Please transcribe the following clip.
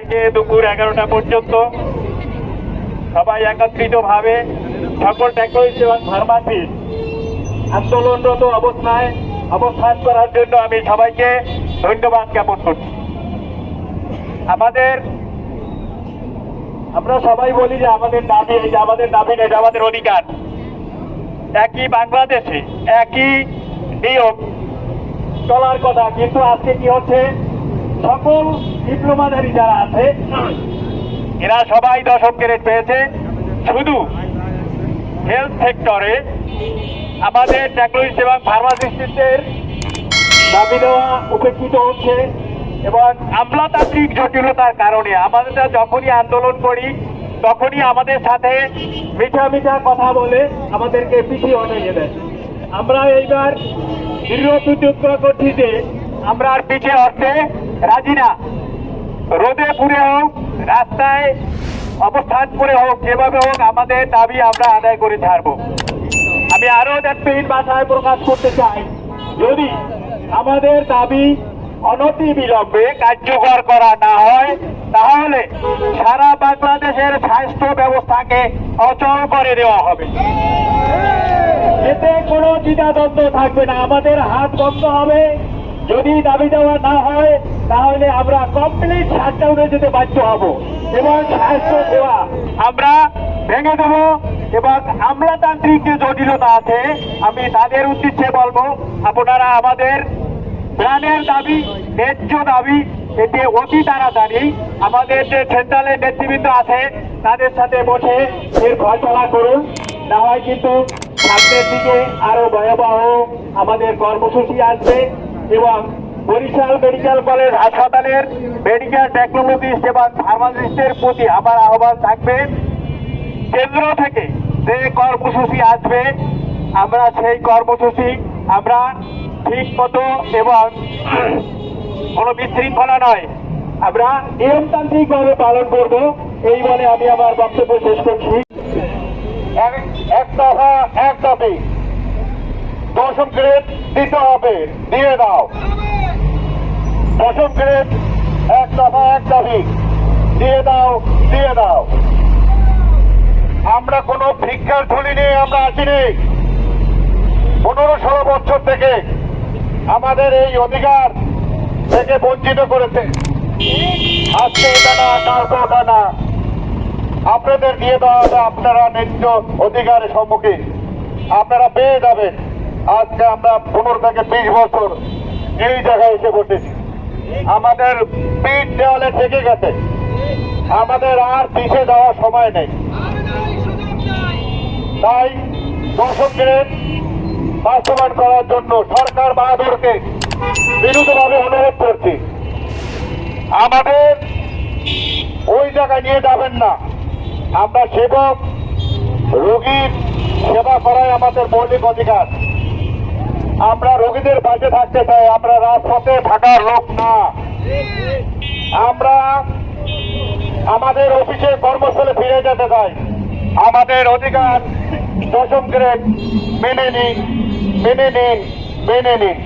থেকে দুপুর 11টা পর্যন্ত সবাই একত্রিতভাবে সকল ট্যাক্সিস্ট এবং ফার্মাসিস্ট আন্দোলনরত অবস্থায় অবস্থান করার জন্য আমি সবাইকে ধন্যবাদ জ্ঞাপন করছি। আমরা সবাই বলি যে আমাদের দাবি, এটা আমাদের দাবি না, এটা আমাদের অধিকার। একই বাংলাদেশে একই নিয়ম চলার কথা, কিন্তু আজকে কি হচ্ছে, সকল ডিপ্লোমাধারী যারা আছে এরা সবাই 10 গ্রেড পেয়েছে। শুধু হেলথ সেক্টরে আমাদের ট্যাক্সিস্ট এবং ফার্মাসিস্টদের দাবি দেওয়া উপেক্ষিত হচ্ছে এবং আমলাতান্ত্রিক জটিলতার কারণে আমাদের যখনই আন্দোলন করি তখনই আমাদের সাথে মিঠা মিঠা কথা বলে আমাদেরকে পিছিয়ে হটিয়ে দেয়। আমরা এইবার দৃঢ় প্রতিজ্ঞ করছি যে আমরা আর পিছিয়ে হটতে রাজি না। রোদে পুড়ে হোক, রাস্তায় অবস্থান করে হোক, যেভাবে হোক আমাদের দাবি আমরা আদায় করে ছাড়বো। আমি আরো দায়িত্বহীন ভাষায় প্রকাশ করতে চাই, যদি আমাদের দাবি অনতি বিলম্বে কার্যকর করা না হয় তাহলে সারা বাংলাদেশের স্বাস্থ্য ব্যবস্থাকে অচল করে দেওয়া হবে। এতে কোনো দ্বিধাদ্বন্দ্ব থাকবে না, আমাদের হাত বন্ধ হবে। যদি দাবি দেওয়া না হয় তাহলে আমরা কমপ্লিট শাটডাউনে যেতে বাধ্য হব এবং স্বাস্থ্য সেবা আমরা ভেঙে দেব। এবং আমলাতান্ত্রিক যে জটিলতা আছে আমি তাদের উদ্দেশ্যে বলবো, আপনারা আমাদের প্রাণের দাবি, ন্যায্য দাবি, এটি অতি তাড়াতাড়ি আমাদের যে সেন্ট্রালের নেতৃবৃন্দ আছে তাদের সাথে বসে এর ফয়সলা করুন। না হয় কিন্তু সামনের দিকে আরো ভয়াবহ আমাদের কর্মসূচি আসবে এবং বরিশাল মেডিকেল কলেজ হাসপাতালের মেডিকেল টেকনোলজিস্ট এবং ফার্মাসিস্টের প্রতি আমার আহ্বান থাকবে, কেন্দ্র থেকে যে কর্মসূচি আসবে আমরা সেই কর্মসূচি আমরা ঠিক মতো এবং কোনো বিশৃঙ্খলা নয় আমরা নিয়মতান্ত্রিকভাবে পালন করব। এই বলে আমি আমার বক্তব্য শেষ করছি। এক দফা এক দাবি, 10 গ্রেড দিতে হবে, দিয়ে দাও। 10 গ্রেড এক দফা এক দাবি, দিয়ে দাও, দিয়ে দাও। আমরা কোনো ভিক্ষার ঝুলি নিয়ে আমরা আসিনি। 15-16 বছর থেকে আমাদের এই অধিকার থেকে বঞ্চিত করেছে। আজকে এটা না, কালকে ওটা না, আপনাদের দিয়ে দেওয়া হবে। আপনারা ন্যায্য অধিকারের সম্মুখীন আপনারা পেয়ে যাবেন। আজকে আমরা 15 থেকে 20 বছর এই জায়গায় এসে বসেছি, আমাদের পিঠ দেওয়ালে থেকে গেছে, আমাদের আর পিছিয়ে যাওয়ার সময় নেই। তাই 10 গ্রেড বাস্তবায়ন করার জন্য সরকার বাহাদুরকে বিরুদ্ধভাবে অনুরোধ করছি, আমাদের ওই জায়গায় নিয়ে যাবেন না। আমরা সেবক, রোগীর সেবা করাই আমাদের মৌলিক অধিকার। আমরা রোগীদের পাশে থাকতে চাই, আমরা রাজপথে থাকার লোক না। আমরা আমাদের অফিসে কর্মস্থলে ফিরে যেতে চাই। আমাদের অধিকার 10 গ্রেড মেনে নিন, মেনে নিন, মেনে নিন।